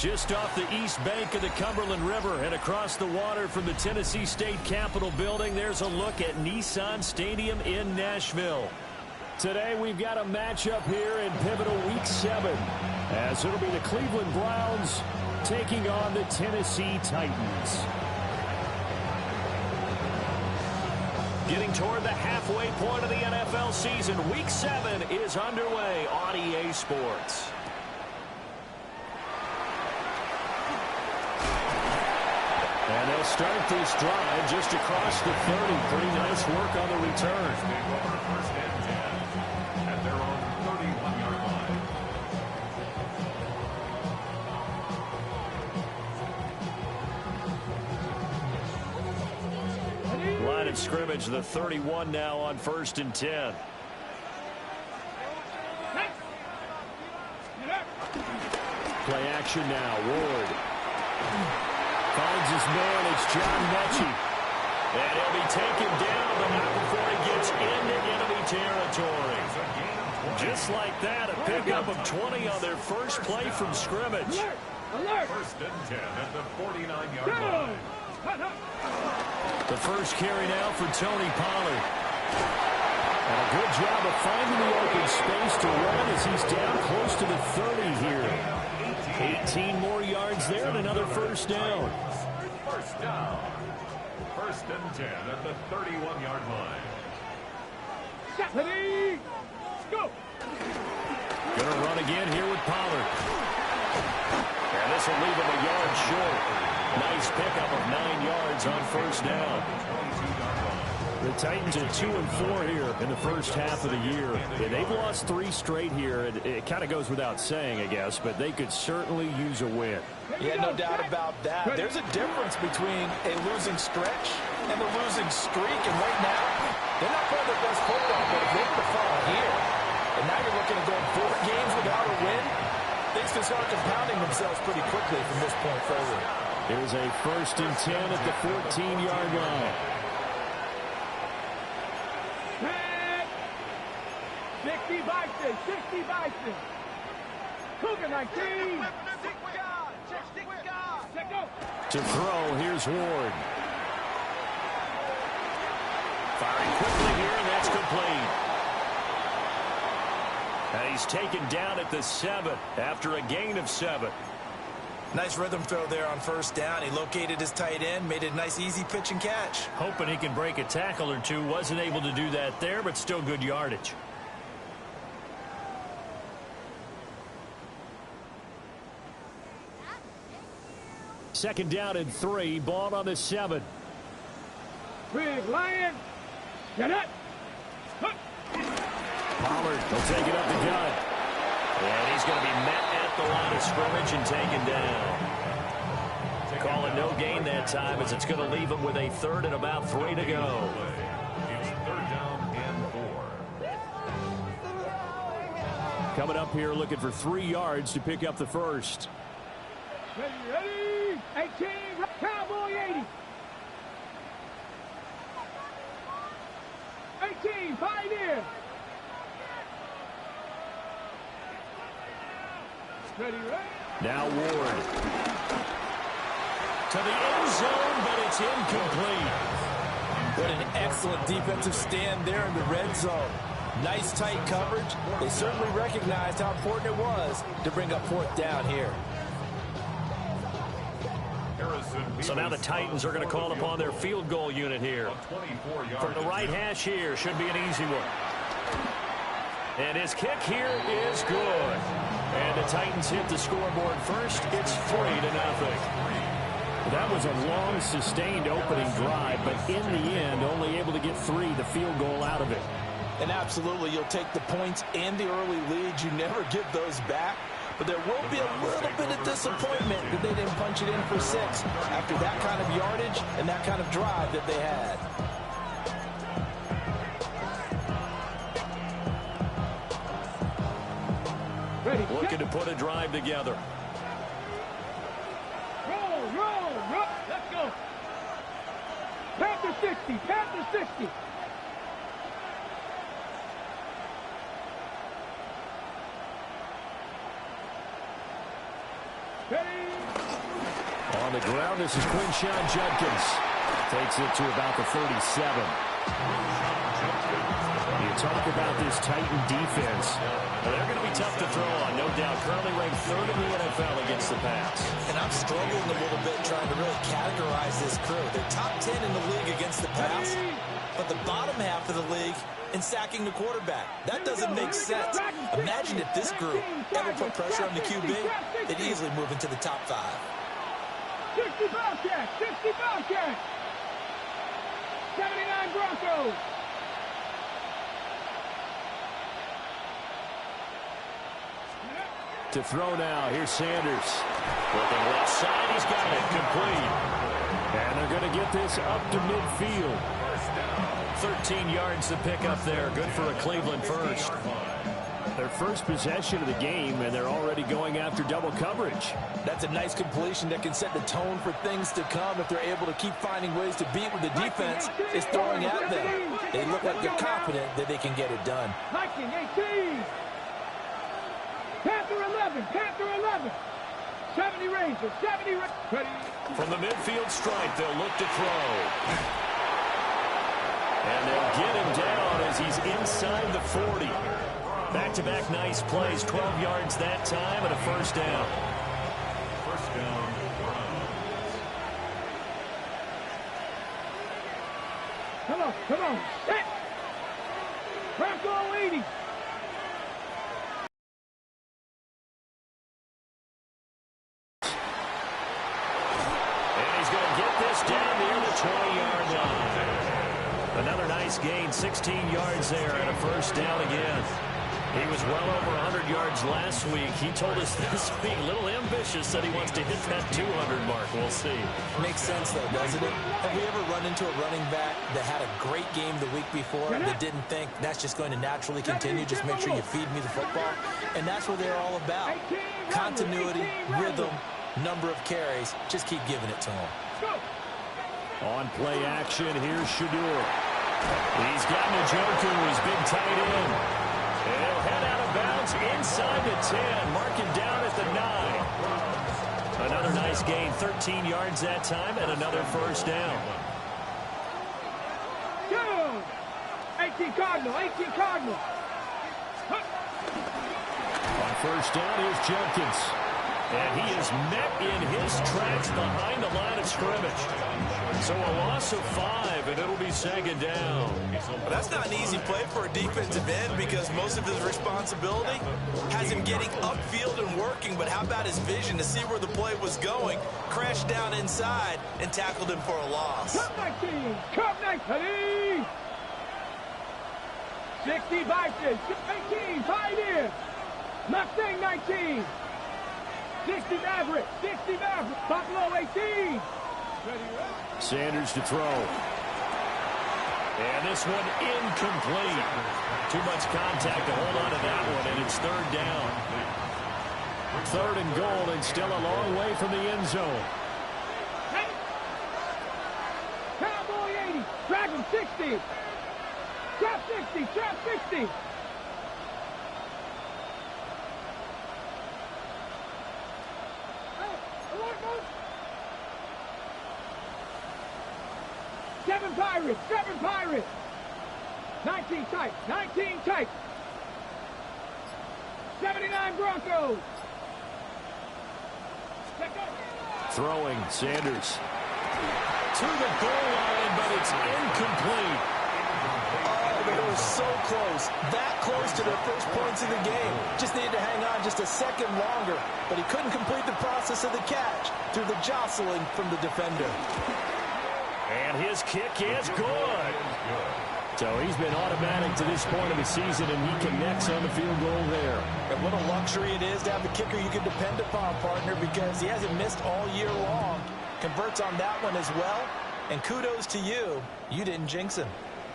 Just off the east bank of the Cumberland River and across the water from the Tennessee State Capitol building, there's a look at Nissan Stadium in Nashville. Today we've got a matchup here in pivotal week 7, as it'll be the Cleveland Browns taking on the Tennessee Titans. Getting toward the halfway point of the NFL season, week 7 is underway on EA Sports. And they'll start this drive just across the 30. Pretty nice work on the return. First and 10 at their own 31-yard line. Line of scrimmage, the 31 now on 1st and 10. Play action now, Ward. Finds his man, it's John Mechie. And he'll be taken down, but not before he gets into enemy territory. Just like that, a pickup of 20 on their first play from scrimmage. Alert. First and 10 at the 49-yard line. The first carry now for Tony Pollard. And a good job of finding the open space to run as he's down close to the 30 here. 18 more yards there and another first down. First down. First and 10 at the 31-yard line. Ready, go. Gonna run again here with Pollard. And this will leave him a yard short. Nice pickup of 9 yards on first down. The Titans are 2-4 here in the first half of the year. And they've lost 3 straight here. It kind of goes without saying, I guess, but they could certainly use a win. Yeah, no doubt about that. There's a difference between a losing stretch and a losing streak. And right now, they're not playing their best football, but if they were to fall here, and now you're looking at going 4 games without a win, things can start compounding themselves pretty quickly from this point forward. Here's a first and 10 at the 14-yard line. 60 Bison, 60 Bison. Cougar 19. To throw, here's Ward. Firing quickly here, and that's complete. And he's taken down at the 7 after a gain of 7. Nice rhythm throw there on first down. He located his tight end, made it a nice easy pitch and catch. Hoping he can break a tackle or two. Wasn't able to do that there, but still good yardage. Second down and 3. Ball on the 7. Big Lion. Get it. Pollard will take it up the gut. And he's going to be met at the line of scrimmage and taken down. Calling no gain that time as it's going to leave him with a 3rd and about 3 to go. It's 3rd down and 4. Coming up here looking for 3 yards to pick up the first. Ready, 18, Cowboy 80. 18, Pioneer. Ready. Now Ward. To the end zone, but it's incomplete. What an excellent defensive stand there in the red zone. Nice tight coverage. They certainly recognized how important it was to bring up 4th down here. So now the Titans are going to call upon their field goal unit here. From the right hash here, should be an easy one. And his kick here is good. And the Titans hit the scoreboard first. It's 3-0. That was a long, sustained opening drive, but in the end, only able to get 3, the field goal out of it. And absolutely, you'll take the points and the early leads. You never get those back. But there will be a little bit of disappointment that they didn't punch it in for 6 after that kind of yardage and that kind of drive that they had. Ready. Looking to put a drive together. Roll. Let's go. Panther 60, Panther 60. Ready. On the ground, this is Quinshon Judkins. Takes it to about the 37. You talk about this Titan defense. They're going to be tough to throw on, no doubt. Currently ranked third in the NFL against the pass. And I'm struggling a little bit trying to really categorize this crew. They're top 10 in the league against the pass, but the bottom half of the league in sacking the quarterback. That doesn't make sense. Imagine if this group ever put pressure on the QB, they'd easily move into the top 5. 60 Bobcats, 60 Bobcats. 79 Broncos. To throw now, here's Sanders. Looking left side, he's got it complete. And they're going to get this up to midfield. 13 yards to pick up there. Good for a Cleveland first. Their first possession of the game, and they're already going after double coverage. That's a nice completion that can set the tone for things to come if they're able to keep finding ways to beat what the defense is throwing at them. They look like they're confident that they can get it done. Viking 18. Panther 11. Panther 11. 70 Rangers. 70 Rangers. Ready. From the midfield stripe, they'll look to throw. And they'll get him down as he's inside the 40. Back-to-back nice plays, 12 yards that time, and a first down. First down, Browns. Come on. Set. Bronco 80. And he's going to get this down near the 20-yard line. Another nice gain, 16 yards there, and a first down again. He was well over 100 yards last week. He told us this week, a little ambitious, said he wants to hit that 200 mark. We'll see. Makes sense, though, doesn't it? Have we ever run into a running back that had a great game the week before that didn't think that's just going to naturally continue? Just make sure you feed me the football. And that's what they're all about. Continuity, rhythm, number of carries. Just keep giving it to him. On play action, here's Shadur. He's got Njoku, his big tight end. And he'll head out of bounds inside the 10. Mark him down at the 9. Another nice gain, 13 yards that time, and another first down. Go! 18 Cardinal. 18 Cardinal. On first down, here's Jenkins. And he is met in his tracks behind the line of scrimmage. So a loss of 5, and it'll be second down. Well, that's not an easy play for a defensive end because most of his responsibility has him getting upfield and working, but how about his vision to see where the play was going, crashed down inside, and tackled him for a loss. Cup 19. Cup 19. 60 Vikings. 18. Pioneers. Mustang 19. 60 Maverick. 60 Maverick. Buffalo 18. Sanders to throw. And this one incomplete. Too much contact to hold on to that one, and it's third down. Third and goal, and still a long way from the end zone. Cowboy 80. Dragon 60. Trap 60. Trap 60. Seven Pirates, 7 Pirates. 19 tight, 19 tight. 79 Broncos. Throwing, Sanders. To the goal line, but it's incomplete. Oh, they were so close. That close to their first points of the game. Just needed to hang on just a second longer, but he couldn't complete the process of the catch through the jostling from the defender. And his kick is good. So he's been automatic to this point of the season, and he connects on the field goal there. And what a luxury it is to have a kicker you can depend upon, partner, because he hasn't missed all year long. Converts on that one as well. And kudos to you. You didn't jinx him.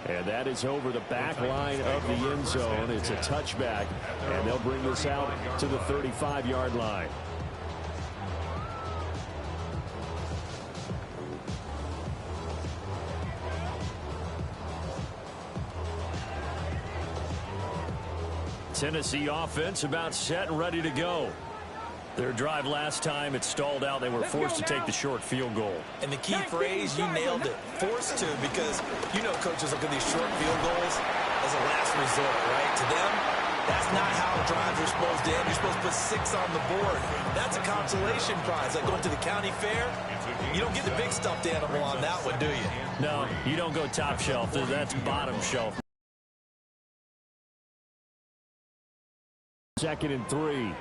And that is over the back line of the end zone. It's a touchback, and they'll bring this out to the 35-yard line. Tennessee offense about set and ready to go. Their drive last time, it stalled out. They were forced to take the short field goal. And the key phrase, you nailed it, forced to, because you know coaches look at these short field goals as a last resort, right? To them, that's not how drives are supposed to end. You're supposed to put 6 on the board. That's a consolation prize. Like going to the county fair, you don't get the big stuffed animal on that one, do you? No, you don't go top shelf. That's bottom shelf. 2nd and 3.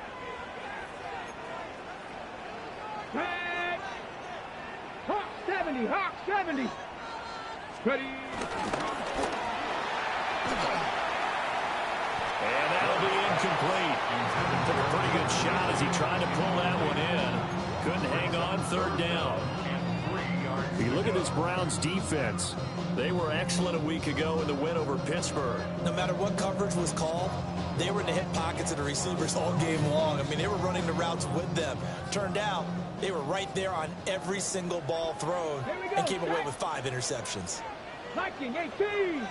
Hawk 70, Hawk 70. Ready. And that'll be incomplete. Took a pretty good shot as he tried to pull that one in. Couldn't hang on, 3rd down. If you look at this Browns defense, they were excellent a week ago in the win over Pittsburgh. No matter what coverage was called, they were in the hip pockets of the receivers all game long. I mean, they were running the routes with them. Turned out, they were right there on every single ball thrown and came away with 5 interceptions. Viking 18.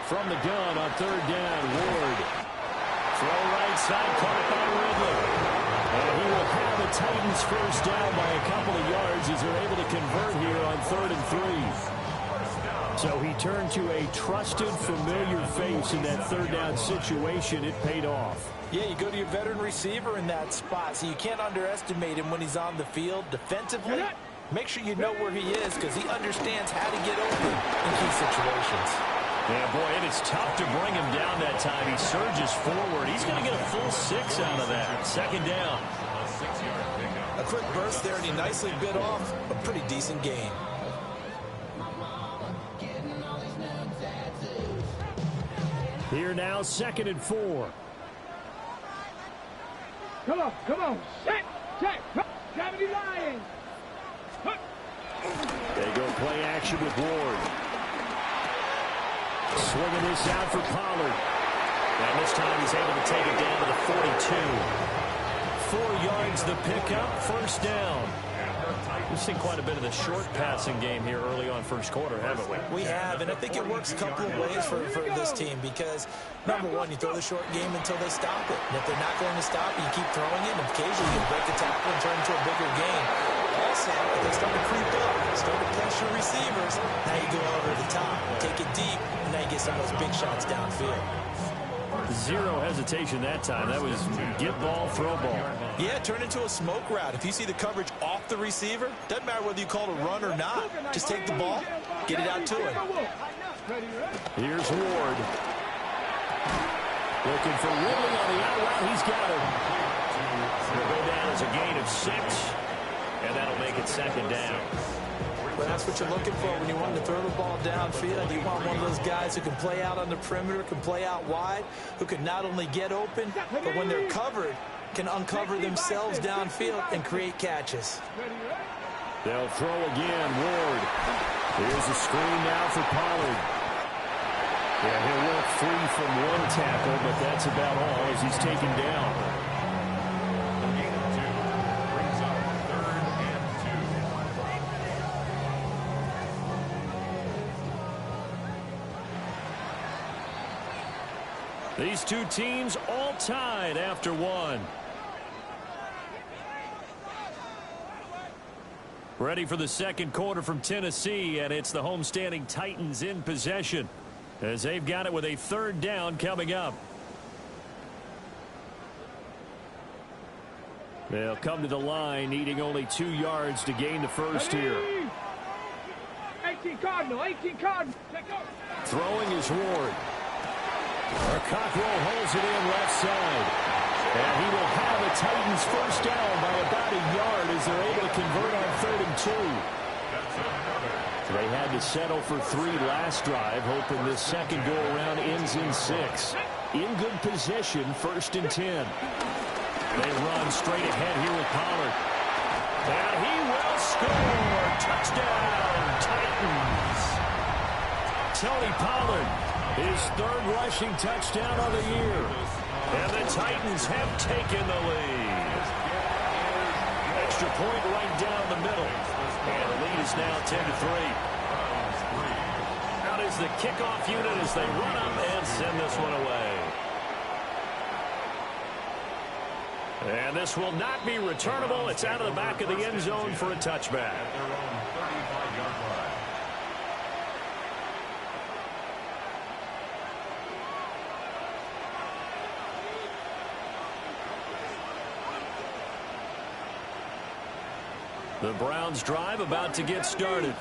From the gun on 3rd down, Ward. Throw right side, caught by Ridley. And he will have the Titans first down by a couple of yards as they're able to convert here on 3rd and 3. So he turned to a trusted, familiar face in that 3rd down situation. It paid off. Yeah, you go to your veteran receiver in that spot, so you can't underestimate him when he's on the field defensively. Make sure you know where he is because he understands how to get open in key situations. Yeah, boy, it is tough to bring him down that time. He surges forward. He's going to get a full 6 out of that. 2nd down. A quick burst there, and he nicely bit off a pretty decent gain. Here now, 2nd and 4. Come on. Set. 70 Lions. They go play action with Ward. Swinging this out for Pollard. And this time he's able to take it down to the 42. 4 yards the pickup, 1st down. We've seen quite a bit of the short passing game here early on 1st quarter, haven't we? We have, and I think it works a couple of ways for this team because, number one, you throw the short game until they stop it. And if they're not going to stop it, you keep throwing it, and occasionally you break a tackle and turn it into a bigger game. Also, if they start to creep up, start to pressure receivers, now you go over the top, take it deep, and now you get some of those big shots downfield. 0 hesitation that time. That was get ball, throw ball. Yeah, turn into a smoke route. If you see the coverage off the receiver, doesn't matter whether you call it a run or not. Just take the ball, get it out to him. Here's Ward. Looking for Ridley on the out route. He's got it. It'll go down as a gain of 6, and that'll make it 2nd down. Well, that's what you're looking for when you want to throw the ball downfield. You want one of those guys who can play out on the perimeter, can play out wide, who can not only get open, but when they're covered, can uncover themselves downfield and create catches. They'll throw again, Ward. Here's a screen now for Pollard. Yeah, he'll work free from 1 tackle, but that's about all as he's taken down. These two teams all tied after 1. Ready for the 2nd quarter from Tennessee, and it's the homestanding Titans in possession as they've got it with a 3rd down coming up. They'll come to the line needing only 2 yards to gain the first here. 18 Cardinal. Throwing is Ward. Cockrell holds it in left side. And he will have a Titans first down by about a yard as they're able to convert on 3rd and 2. They had to settle for 3 last drive, hoping this 2nd go-around ends in 6. In good position, 1st and 10. They run straight ahead here with Pollard. And he will score. Touchdown, Titans. Tony Pollard, his 3rd rushing touchdown of the year. And the Titans have taken the lead. Extra point right down the middle. And the lead is now 10-3. Out is the kickoff unit as they run up and send this one away. And this will not be returnable. It's out of the back of the end zone for a touchback. The Browns drive about to get started.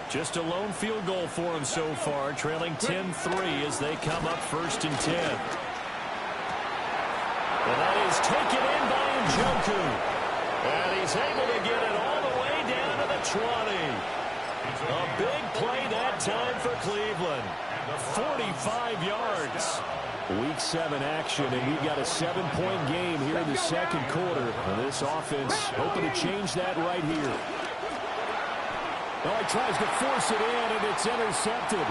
Just a lone field goal for them so far, trailing 10-3 as they come up 1st and 10. And that is taken in by Njoku. And he's able to get it all the way down to the 20. A big play that time for Cleveland. 45 yards. Week 7 action, and we've got a 7-point game here in the second quarter. And this offense hoping to change that right here. Oh, he tries to force it in, and it's intercepted.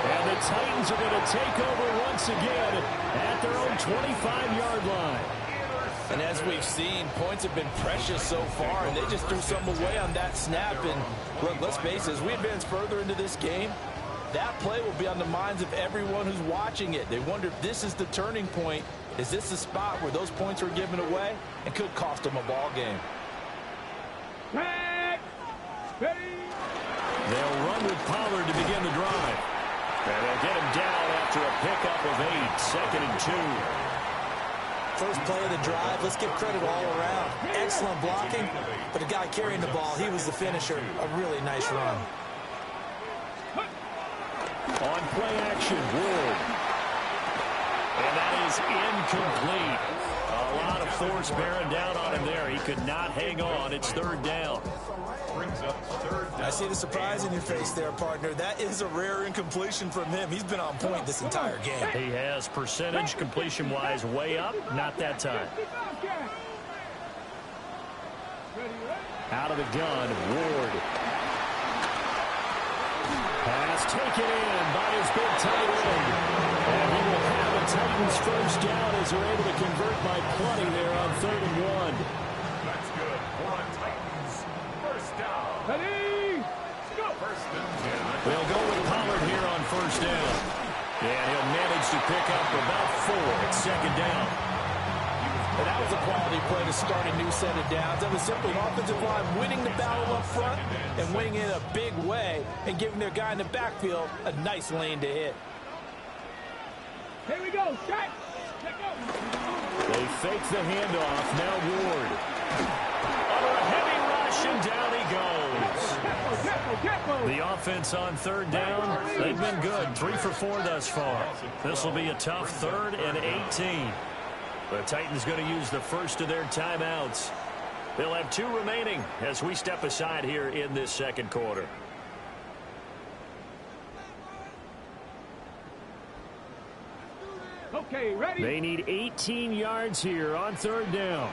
And the Titans are going to take over once again at their own 25-yard line. And as we've seen, points have been precious so far, and they just threw some away on that snap. And look, let's face it, as we advance further into this game, that play will be on the minds of everyone who's watching it. They wonder if this is the turning point. Is this the spot where those points were given away and could cost them a ball game? They'll run with Pollard to begin the drive. And they'll get him down after a pickup of 8, 2nd and 2. First play of the drive, let's give credit all around. Excellent blocking, but the guy carrying the ball, he was the finisher. A really nice run. On play action, Ward. And that is incomplete. A lot of force bearing down on him there. He could not hang on. It's 3rd down. I see the surprise in your face there, partner. That is a rare incompletion from him. He's been on point this entire game. He has percentage completion-wise way up. Not that time. Out of the gun, Ward. Pass taken in by his big tight end. And he will have a Titans first down as they're able to convert by plenty there on 3rd and 1. That's good. Titans. First down. Ready? Go. First and 10. They'll go with Pollard here on 1st down. And he'll manage to pick up about 4 at 2nd down. And that was a quality play to start a new set of downs. That was simply an offensive line winning the battle up front and winning it in a big way and giving their guy in the backfield a nice lane to hit. Here we go. Shot. Let go. They fake the handoff. Now Ward. Under a heavy rush, and down he goes. The offense on 3rd down, they've been good. 3 for 4 thus far. This will be a tough 3rd and 18. The Titans going to use the first of their timeouts. They'll have 2 remaining as we step aside here in this second quarter. Okay, ready? They need 18 yards here on 3rd down.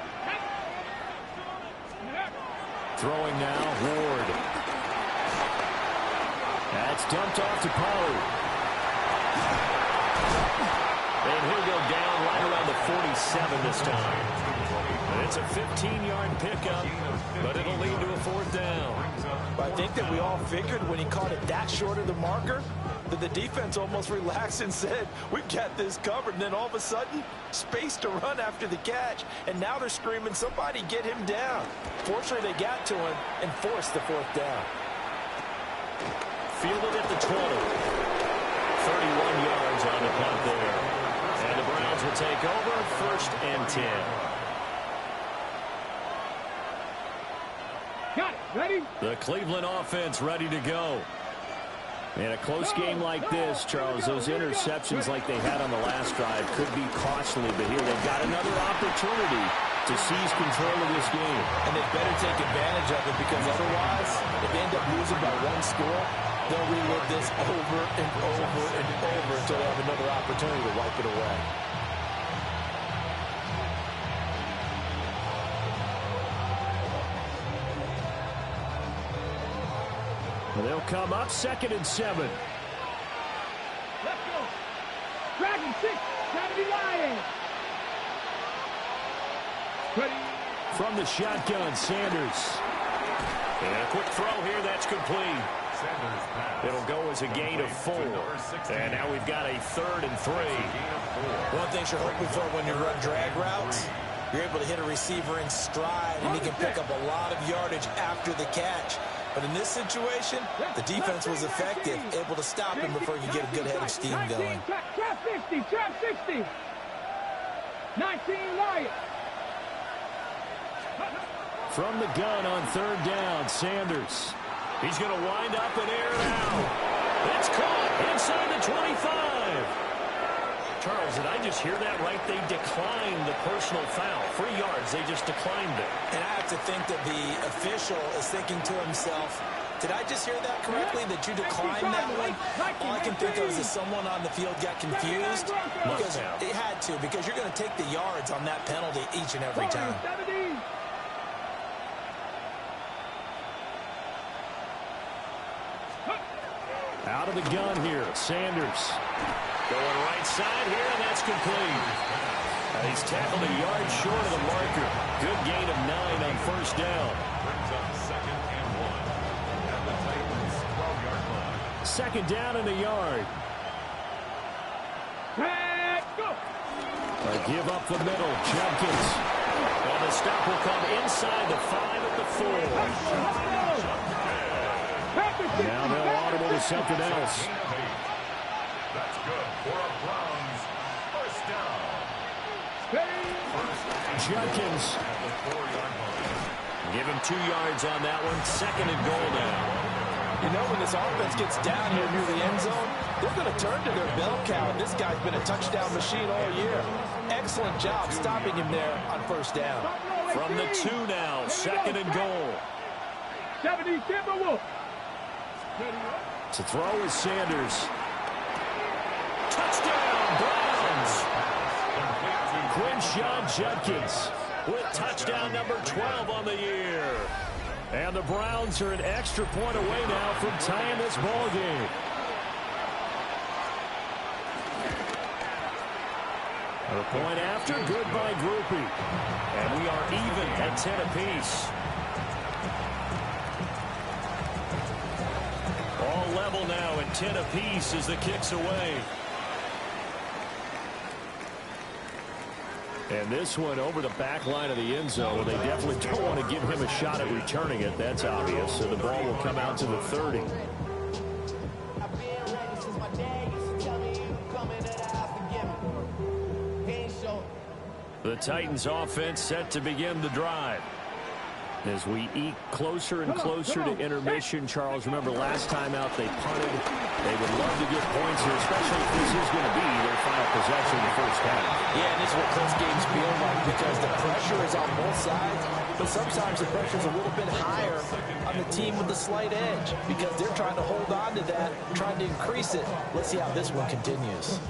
Throwing now, Ward. That's dumped off to Pollard. And he'll go down right around the 47 this time. And it's a 15-yard pickup, but it'll lead to a 4th down. But I think that we all figured when he caught it that short of the marker that the defense almost relaxed and said, we've got this covered. And then all of a sudden, space to run after the catch. And now they're screaming, somebody get him down. Fortunately, they got to him and forced the 4th down. Fielded at the 20. 31 yards on the punt there. And the Browns will take over 1st and 10. Got it. Ready? The Cleveland offense ready to go. In a close game like this, Charles, those interceptions like they had on the last drive could be costly. But here they've got another opportunity to seize control of this game. And they better take advantage of it because otherwise, if they end up losing by 1 score, they'll relive this over and over and over until they have another opportunity to wipe it away. They'll come up 2nd and 7. Let's go. Dragon 6. Trying to be lying. Ready? From the shotgun, Sanders. And a quick throw here, that's complete. It'll go as a gain of 4. And now we've got a 3rd and 3. One thing you're hoping for when you run drag routes, you're able to hit a receiver in stride, and he can pick up a lot of yardage after the catch. But in this situation, the defense was effective, able to stop him before he could get a good head of steam going. Trap 60, trap 60. 19 Lions. From the gun on 3rd down, Sanders. He's going to wind up and air it out. It's caught inside the 25. Charles, did I just hear that right? They declined the personal foul. 3 yards, they just declined it. And I have to think that the official is thinking to himself, did I just hear that correctly, that you declined that one? All I can think of is that someone on the field got confused. Because it had to, because you're going to take the yards on that penalty each and every time. Out of the gun here, Sanders. Going right side here, and that's complete. He's tackled a yard short of the marker. Good gain of 9 on 1st down. Brings up 2nd and 1 at the Titans' 12-yard line. 2nd down in the yard. Go. Give up the middle, Jenkins. And the stop will come inside the 5 at the 4. Now they'll audible to something else. That's good for a Browns 1st down. Jenkins. At the 4-yard line. Give him 2 yards on that one. 2nd and goal now. You know, when this offense gets down here near the end zone, they're going to turn to their bell cow. This guy's been a touchdown machine all year. Excellent job stopping him there on 1st down. From the 2 now, 2nd and goal. 70 Timberwolves. To throw is Sanders. Touchdown, Browns! Quinshawn Judkins with touchdown number 12 on the year. And the Browns are an extra point away now from tying this ball game. A point after, good by Groupie. And we are even at 10 apiece. All level now at 10 apiece as the kick's away. And this one over the back line of the end zone. They definitely don't want to give him a shot at returning it. That's obvious. So the ball will come out to the 30. The Titans offense set to begin the drive. As we eke closer and closer to intermission, Charles, remember last time out they punted. They would love to get points here, especially if this is going to be their final possession in the 1st half. Yeah, and this is what close games feel like because the pressure is on both sides, but sometimes the pressure is a little bit higher on the team with the slight edge because they're trying to hold on to that, trying to increase it. Let's see how this one continues.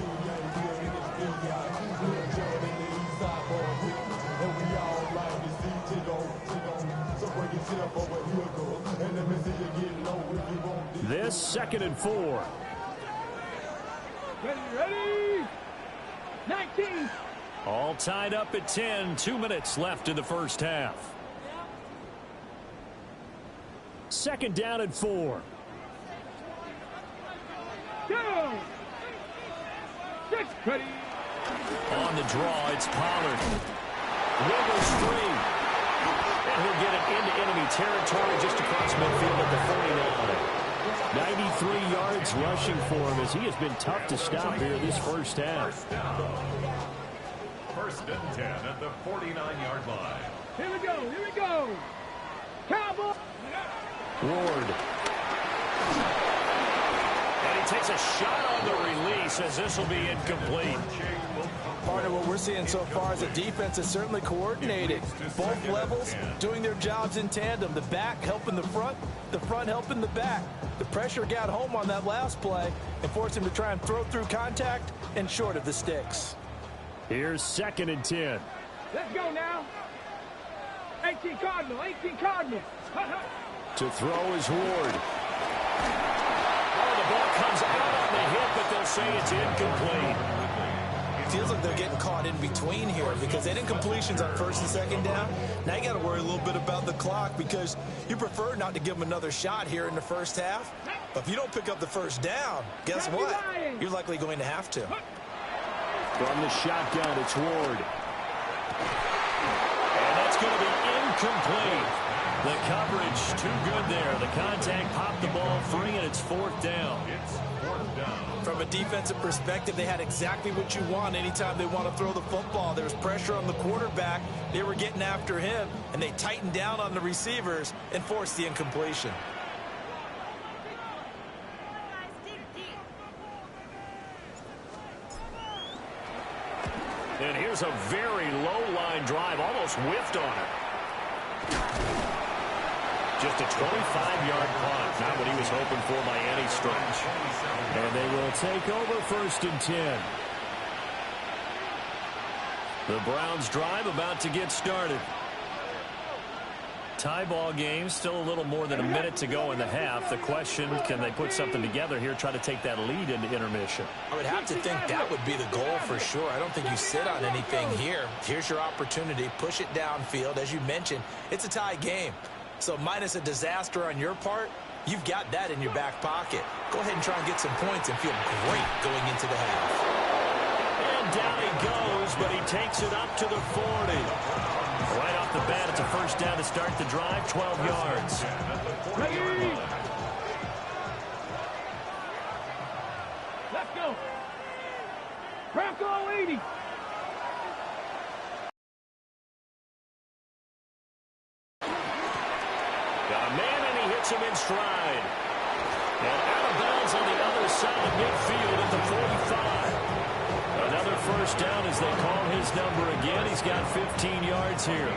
This 2nd and 4. Ready? 19. All tied up at 10. 2 minutes left in the 1st half. 2nd down and 4. Go. 6. Ready. On the draw, it's Pollard. Wiggles 3. And he'll get it into enemy territory just across midfield at the 49. 93 yards rushing for him as he has been tough to stop here this 1st half. 1st and 10 at the 49-yard line. Here we go. Here we go. Cowboy. Ward. And he takes a shot on the release as this will be incomplete. Part of what we're seeing so far is the defense is certainly coordinated. Both levels doing their jobs in tandem. The back helping the front helping the back. The pressure got home on that last play and forced him to try and throw through contact and short of the sticks. Here's 2nd and 10. Let's go now. 18 Cardinal. 18 Cardinal. To throw is Ward. Oh, the ball comes out on the hit, but they'll say it's incomplete. Feels like they're getting caught in between here because they didn't completions on 1st and 2nd down. Now you got to worry a little bit about the clock because you prefer not to give them another shot here in the 1st half. But if you don't pick up the first down, guess what? You're likely going to have to. From the shotgun, it's Ward. And that's going to be incomplete. The coverage too good there. The contact popped the ball free, and it's fourth down. From a defensive perspective, they had exactly what you want anytime they want to throw the football. There was pressure on the quarterback. They were getting after him, and they tightened down on the receivers and forced the incompletion. And here's a very low-line drive, almost whiffed on it. Just a 25-yard punt, not what he was hoping for by any stretch. And they will take over first and 10. The Browns drive about to get started. Tie ball game, still a little more than a minute to go in the half. The question, can they put something together here, try to take that lead into intermission? I would have to think that would be the goal for sure. I don't think you sit on anything here. Here's your opportunity. Push it downfield. As you mentioned, it's a tie game. So minus a disaster on your part, you've got that in your back pocket. Go ahead and try and get some points and feel great going into the half. And down he goes, but he takes it up to the 40. Right off the bat, it's a first down to start the drive, 12 yards. Ready. Let's go. Bronco 80. Got a man, and he hits him in stride. And out of bounds on the other side of midfield at the 45. Another first down as they call his number again. He's got 15 yards here.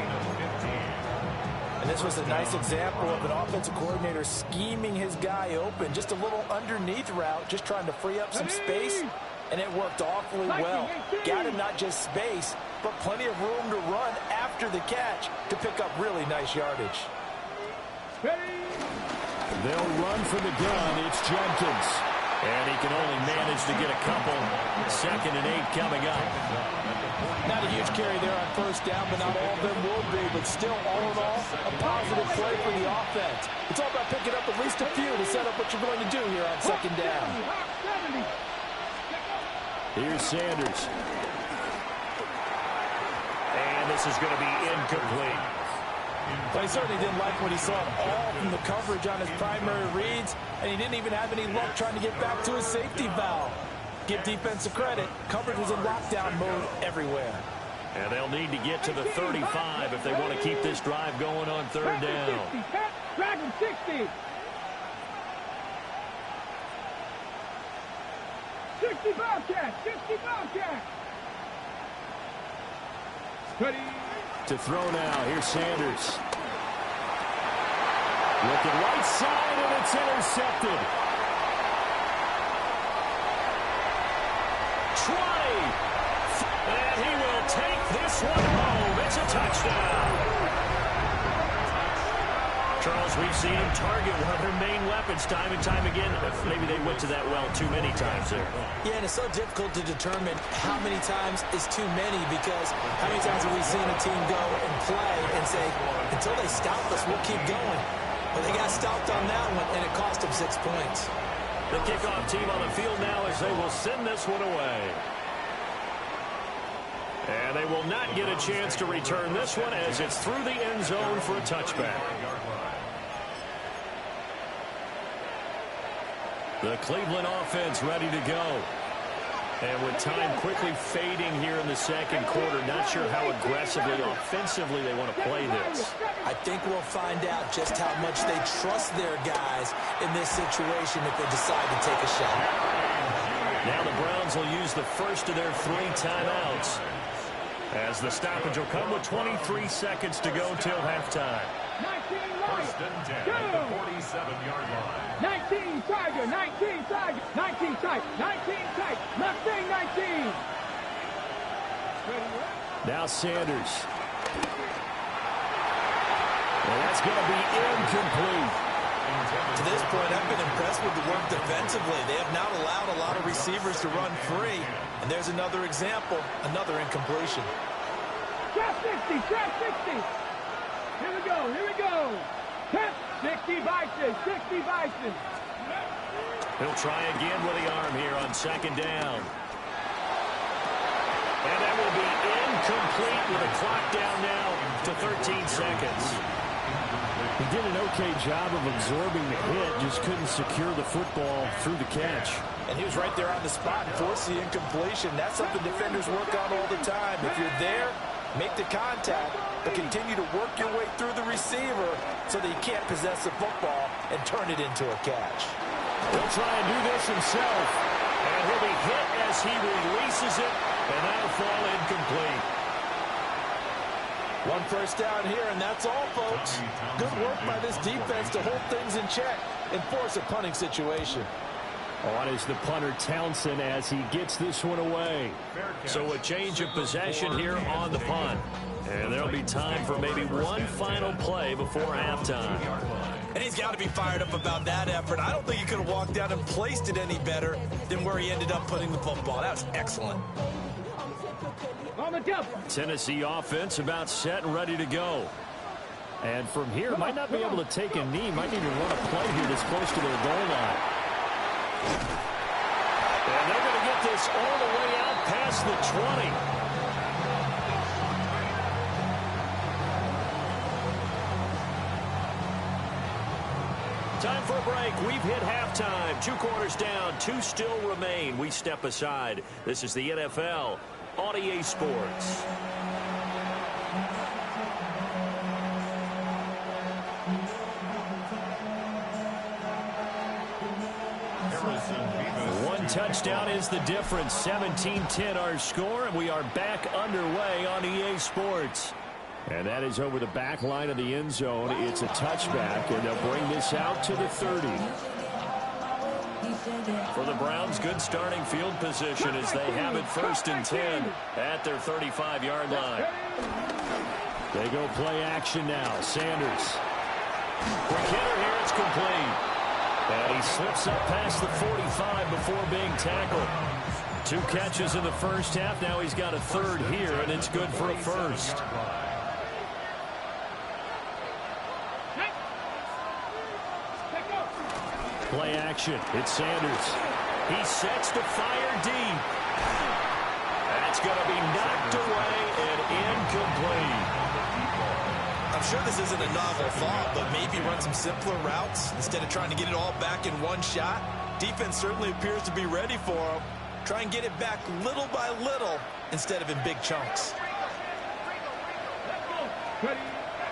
And this was a nice example of an offensive coordinator scheming his guy open. Just a little underneath route, just trying to free up some space. And it worked awfully well. Got him not just space, but plenty of room to run after the catch to pick up really nice yardage. They'll run for the gun. It's Jenkins. And he can only manage to get a couple. 2nd and 8 coming up. Not a huge carry there on first down, but not all of them will be. But still, all in all, a positive play for the offense. It's all about picking up at least a few to set up what you're going to do here on 2nd down. Here's Sanders. And this is going to be incomplete. But he certainly didn't like what he saw at all from the coverage on his primary reads, and he didn't even have any luck trying to get back to his safety valve. Give defensive credit. Coverage was in lockdown mode everywhere. And they'll need to get to the 35 if they want to keep this drive going on 3rd down. Drag him 60. 60 Bobcats. 60 Bobcats. Ready. To throw now. Here's Sanders. Looking right side, and it's intercepted. 20. And he will take this one home. It's a touchdown. Charles, we've seen him target one of their main weapons time and time again. Maybe they went to that well too many times there. Yeah, and it's so difficult to determine how many times is too many, because how many times have we seen a team go and play and say, until they stop us, we'll keep going. But they got stopped on that one, and it cost them 6 points. The kickoff team on the field now as they will send this one away. And they will not get a chance to return this one as it's through the end zone for a touchback. The Cleveland offense ready to go. And with time quickly fading here in the 2nd quarter, not sure how aggressively, offensively they want to play this. I think we'll find out just how much they trust their guys in this situation if they decide to take a shot. Now the Browns will use the first of their 3 timeouts, as the stoppage will come with 23 seconds to go till halftime. 1st and 10 at the 47-yard line. 19 Tiger, 19 Tiger, 19 tight, 19 tight, Mustang 19. Now Sanders. And that's going to be incomplete. To this point, I've been impressed with the work defensively. They have not allowed a lot of receivers to run free. And there's another example, another incompletion. Trap 60, trap 60. Here we go, here we go. Tap 60 Bison, 60 Bison. He'll try again with the arm here on second down. And that will be incomplete with a clock down now to 13 seconds. He did an okay job of absorbing the hit, just couldn't secure the football through the catch. And he was right there on the spot and forced the incompletion. That's something defenders work on all the time. If you're there, make the contact, but continue to work your way through the receiver so that he can't possess the football and turn it into a catch. He'll try and do this himself. And he'll be hit as he releases it, and that'll fall incomplete. One first down here, and that's all, folks. Good work by this defense to hold things in check and force a punting situation. On is the punter Townsend as he gets this one away. So a change of possession here on the punt. And there'll be time for maybe one final play before halftime. And he's got to be fired up about that effort. I don't think he could have walked out and placed it any better than where he ended up putting the football. That was excellent. On the double. Tennessee offense about set and ready to go. And from here, might not be able to take a knee. Might need to run a play here that's close to their goal line. And they're going to get this all the way out past the 20. Time for a break. We've hit halftime. 2 quarters down. 2 still remain. We step aside. This is the NFL on EA Sports. One touchdown is the difference. 17-10 our score, and we are back underway on EA Sports. And that is over the back line of the end zone. It's a touchback, and they'll bring this out to the 30. For the Browns, good starting field position as they have it 1st and 10 at their 35-yard line. They go play action now. Sanders. Quick hitter here, it's complete. And he slips up past the 45 before being tackled. 2 catches in the first half. Now he's got a 3rd here, and it's good for a 1st. Play action. It's Sanders. He sets to fire deep. That's going to be knocked away and incomplete. I'm sure this isn't a novel thought, but maybe run some simpler routes instead of trying to get it all back in one shot. Defense certainly appears to be ready for him. Try and get it back little by little instead of in big chunks.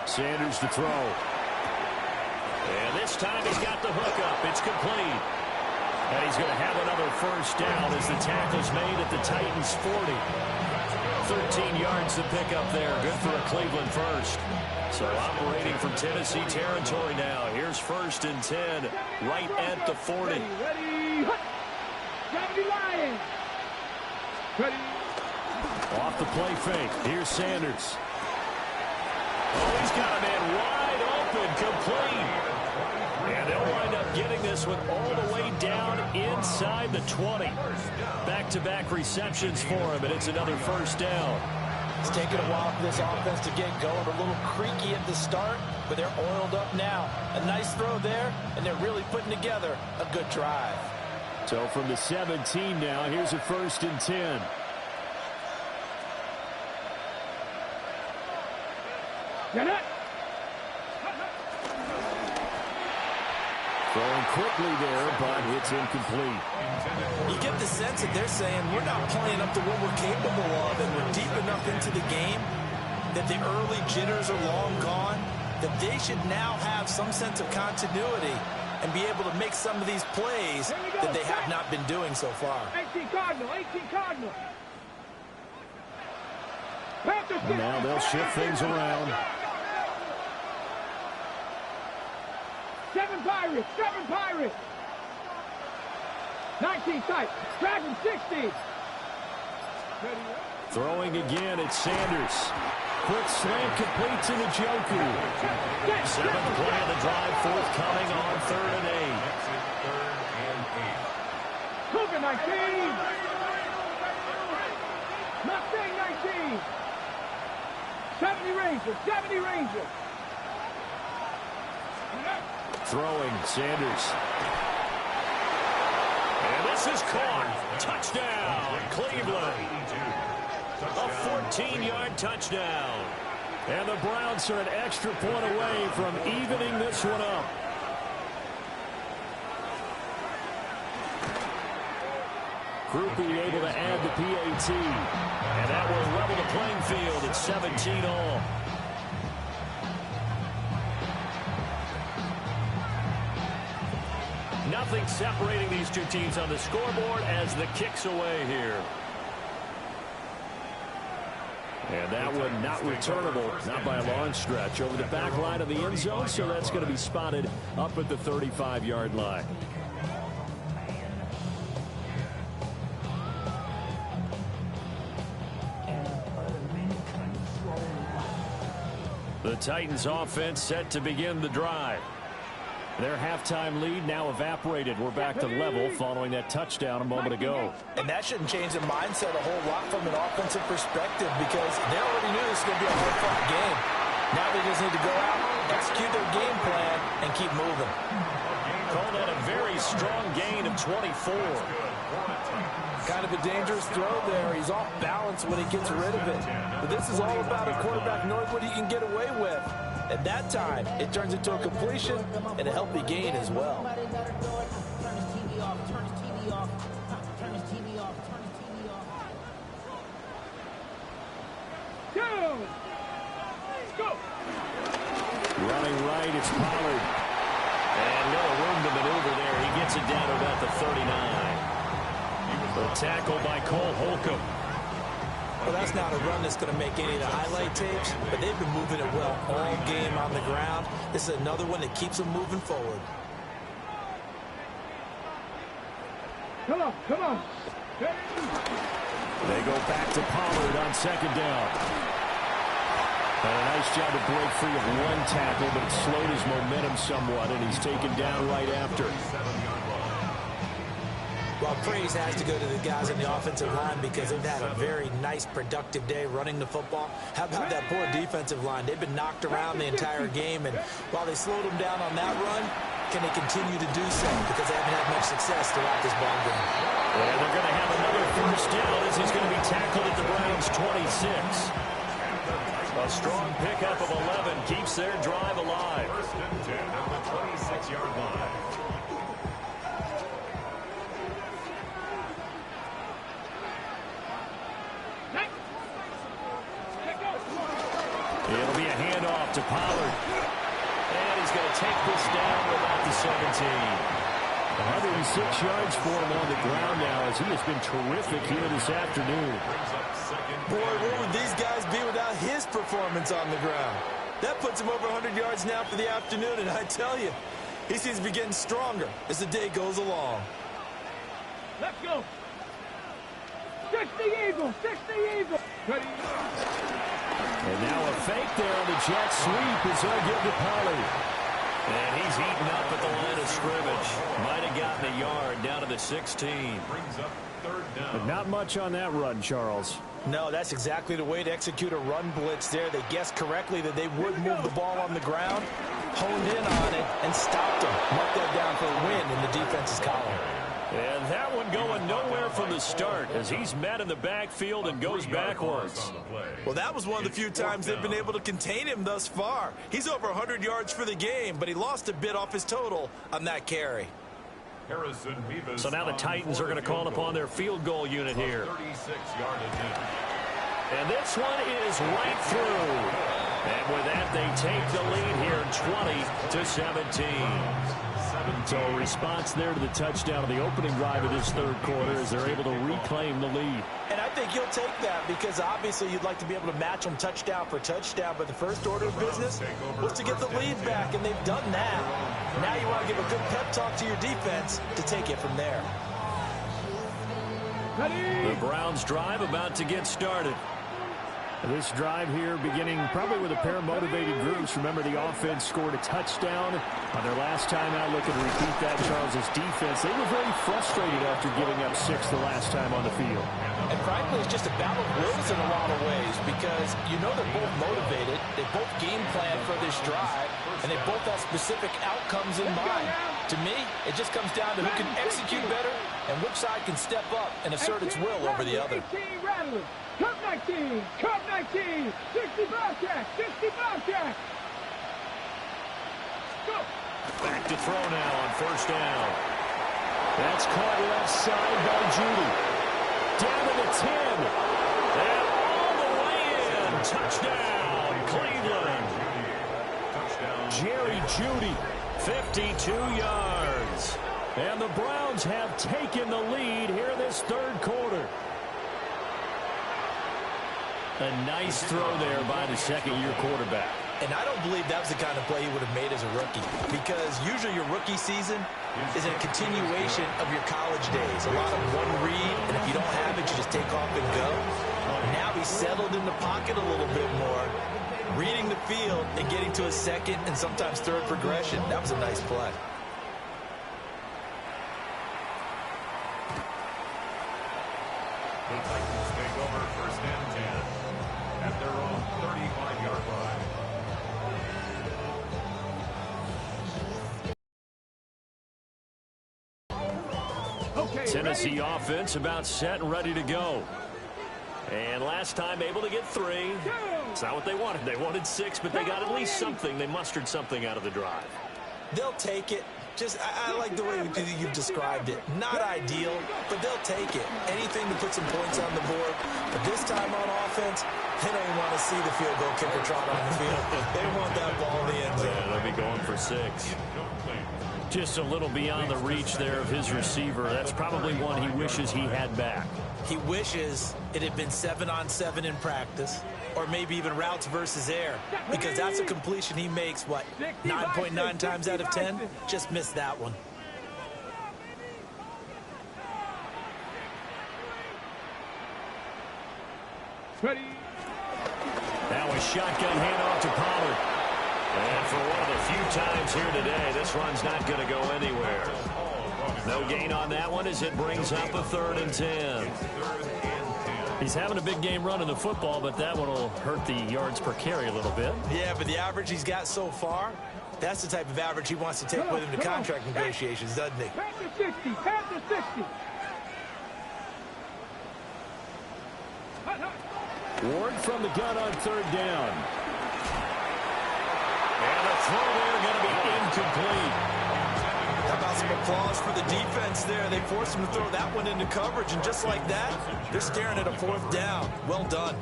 Sanders to throw. And this time he's got the hook up. It's complete. And he's going to have another 1st down as the tackle's made at the Titans' 40. 13 yards to pick up there. Good for a Cleveland 1st. So operating from Tennessee territory now. Here's 1st and 10 right at the 40. Ready. 70 Lions. Ready. Off the play fake. Here's Sanders. Oh, he's got a man wide open, complete. And they'll wind up getting this one all the way down inside the 20. Back-to-back receptions for him, and it's another 1st down. It's taken a while for this offense to get going. A little creaky at the start, but they're oiled up now. A nice throw there, and they're really putting together a good drive. So from the 17 now, here's a 1st and 10. Get it. Throwing quickly there, but it's incomplete. You get the sense that they're saying we're not playing up to what we're capable of, and we're deep enough into the game that the early jitters are long gone, that they should now have some sense of continuity and be able to make some of these plays that they have not been doing so far. 18 Cardinal, 18 Cardinal. And now they'll shift things around. 7 Pirates, 7 Pirates. 19 tight. Dragon 60. Throwing again, it's Sanders. Quick slant completes into Joku. 7th play of the drive, forthcoming on 3rd and 8. Cougar 19. Mustang 19. 70 Rangers, 70 Rangers. Throwing, Sanders. And this is caught. Touchdown, Cleveland. A 14-yard touchdown. And the Browns are an extra point away from evening this one up. Groupie able to add the PAT. And that will level the playing field at 17 all. Nothing separating these two teams on the scoreboard as the kick's away here. And that one not returnable, not by a long stretch, over the back line of the end zone, so that's going to be spotted up at the 35-yard line. The Titans offense set to begin the drive. Their halftime lead now evaporated. We're back to level following that touchdown a moment ago. And that shouldn't change their mindset a whole lot from an offensive perspective because they already knew this was going to be a hard-fought game. Now they just need to go out, execute their game plan, and keep moving. Called that a very strong gain of 24. Kind of a dangerous throw there. He's off balance when he gets rid of it. But this is all about a quarterback knowing what he can get away with. At that time, it turns into a completion and a healthy gain as well. Go! Running right, it's Pollard. And little room to maneuver there. He gets it down to about the 39. The tackle by Cole Holcomb. Well, that's not a run that's going to make any of the highlight tapes, but they've been moving it well all game on the ground. This is another one that keeps them moving forward. Come on, come on. They go back to Pollard on second down. And a nice job to break free of one tackle, but it slowed his momentum somewhat, and he's taken down right after. Well, praise has to go to the guys on the offensive line because they've had a very nice, productive day running the football. How about that poor defensive line? They've been knocked around the entire game, and while they slowed them down on that run, can they continue to do so? Because they haven't had much success throughout this ball game. And they're going to have another first down as he's going to be tackled at the Browns' 26. A strong pickup of 11 keeps their drive alive. First and 10 at the 26-yard line. It'll be a handoff to Pollard. And he's going to take this down to about the 17. 106 yards for him on the ground now as he has been terrific here this afternoon. Boy, where would these guys be without his performance on the ground? That puts him over 100 yards now for the afternoon, and I tell you, he seems to be getting stronger as the day goes along. Let's go. 60 Eagles, 60 Eagles. Ready. And now a fake there on the jet sweep is going to give to Pollard. And he's eaten up at the line of scrimmage. Might have gotten a yard down to the 16. Brings up third down. But not much on that run, Charles. No, that's exactly the way to execute a run blitz there. They guessed correctly that they would move the ball on the ground, honed in on it, and stopped them. Marked that down for a win in the defense's column. And that one going nowhere from the start as he's met in the backfield and goes backwards. Well, that was one of the few times they've been able to contain him thus far. He's over 100 yards for the game, but he lost a bit off his total on that carry. So now the Titans are going to call upon their field goal unit here. 36-yard attempt. And this one is right through. And with that, they take the lead here 20-17. So a response there to the touchdown of the opening drive of this third quarter as they're able to reclaim the lead. And I think you'll take that because obviously you'd like to be able to match them touchdown for touchdown, but the first order of business was to get the lead back, and they've done that. Now you want to give a good pep talk to your defense to take it from there. The Browns drive about to get started. This drive here beginning probably with a pair of motivated groups. Remember, the offense scored a touchdown on their last time out. Looking to repeat that, Charles' defense. They were very frustrated after giving up 6 the last time on the field. And frankly, it's just a battle of wills in a lot of ways because you know they're both motivated. They both game plan for this drive, and they both have specific outcomes in mind. To me, it just comes down to who can execute better and which side can step up and assert its will over the other. 18 Rattlers. Cup 19. Cup 19. 65 jack. 65 jack. Go. Back to throw now on first down. That's caught left side by Judy. Down to the 10. And all the way in. Touchdown, Cleveland. Jerry Judy. 52 yards. And the Browns have taken the lead here in this third quarter. A nice throw there by the second-year quarterback. And I don't believe that was the kind of play he would have made as a rookie, because usually your rookie season is a continuation of your college days. A lot of one read, and if you don't have it, you just take off and go. Now he's settled in the pocket a little bit more, reading the field and getting to a second and sometimes third progression. That was a nice play. The Titans take over first and 10 at their own 35-yard line. Okay, Tennessee offense about set and ready to go. And last time able to get 3. It's not what they wanted. They wanted 6, but they got at least something. They mustered something out of the drive. They'll take it. Just, I like the way you've described it. Not ideal, but they'll take it. Anything to put some points on the board. But this time on offense, they don't even want to see the field goal kicker trot on the field. They want that ball in the end zone. Yeah, they'll be going for 6. Just a little beyond the reach there of his receiver. That's probably one he wishes he had back. He wishes it had been 7-on-7 in practice, or maybe even routes versus air, because that's a completion he makes, what, 9.9 times out of 10? Just missed that one. Ready. Now a shotgun handoff to Pollard. And for one of the few times here today, this run's not going to go anywhere. No gain on that one as it brings up a 3rd and 10. He's having a big game running the football, but that one will hurt the yards per carry a little bit. Yeah, but the average he's got so far, that's the type of average he wants to take with him to contract negotiations, doesn't he? Pass to 60. Pass to 60. Ward from the gun on 3rd down. And the throw there going to be incomplete. How about some applause for the defense there? They forced him to throw that one into coverage, and just like that, they're staring at a 4th down. Well done.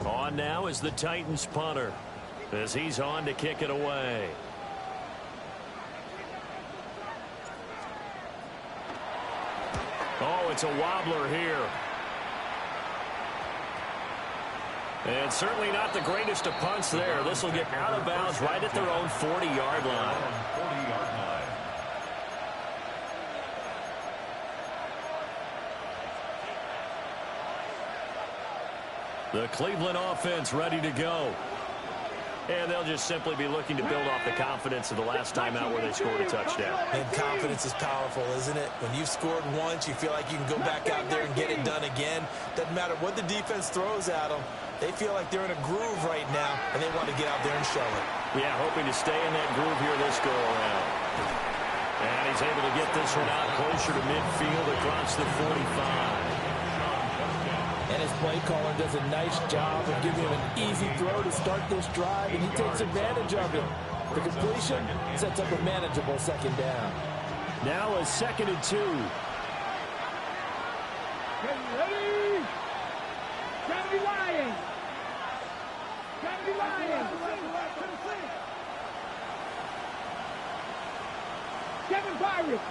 On now is the Titans punter as he's on to kick it away. Oh, it's a wobbler here. And certainly not the greatest of punts there. This will get out of bounds right at their own 40-yard line. 40-yard line. The Cleveland offense ready to go. And they'll just simply be looking to build off the confidence of the last time out where they scored a touchdown. And confidence is powerful, isn't it? When you've scored once, you feel like you can go back out there and get it done again. Doesn't matter what the defense throws at them. They feel like they're in a groove right now, and they want to get out there and show it. Yeah, hoping to stay in that groove here this go-around. And he's able to get this one out closer to midfield across the 45. And his play caller does a nice job of giving him an easy throw to start this drive, and he takes advantage of it. The completion sets up a manageable 2nd down. Now a 2nd and 2. Ready. Gotta be lying. Gotta be lying. 7 Pirates.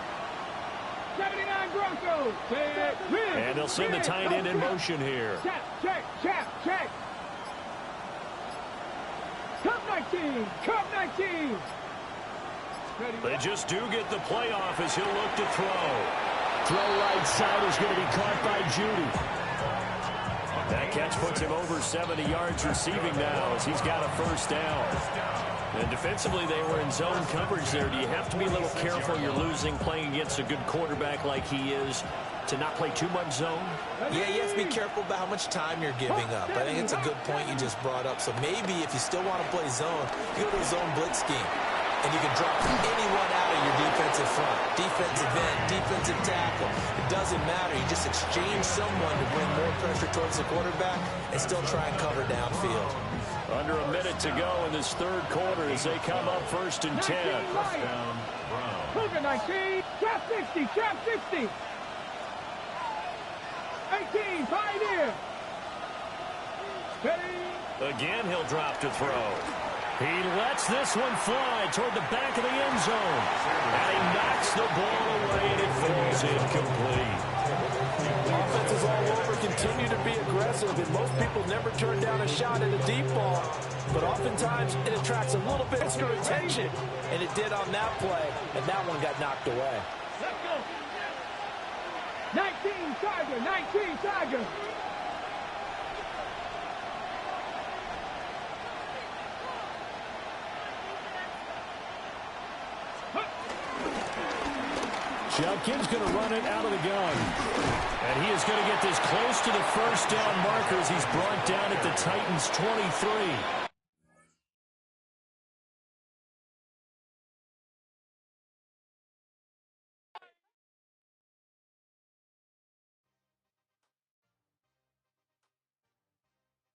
79 Broncos. And they'll send the tight end in motion here. Check. Cup 19. Cup 19. They just do get the playoff as he'll look to throw. Throw right side is going to be caught by Judy. That catch puts him over 70 yards receiving now as he's got a 1st down. And defensively, they were in zone coverage there. Do you have to be a little careful? You're losing playing against a good quarterback like he is. to not play too much zone? Yeah, you have to be careful about how much time you're giving up. I think it's a good point you just brought up. So maybe if you still want to play zone, you go to a zone blitz scheme. And you can drop anyone out of your defensive front. Defensive end, defensive tackle. It doesn't matter. You just exchange someone to bring more pressure towards the quarterback and still try and cover downfield. Under a minute to go in this third quarter as they come up 1st and 10. Touchdown, Brown. Move it, 19. Trap 60. Trap 60. 18. Pioneer. Steady. Again, he'll drop to throw. He lets this one fly toward the back of the end zone. And he knocks the ball away, and it falls incomplete. Offenses all over continue to be aggressive, and most people never turn down a shot at a deep ball. But oftentimes, it attracts a little bit extra attention. And it did on that play, and that one got knocked away. Let's go. 19 Tiger. 19 Tiger. Judkins going to run it out of the gun. And he is going to get this close to the first down marker as he's brought down at the Titans' 23.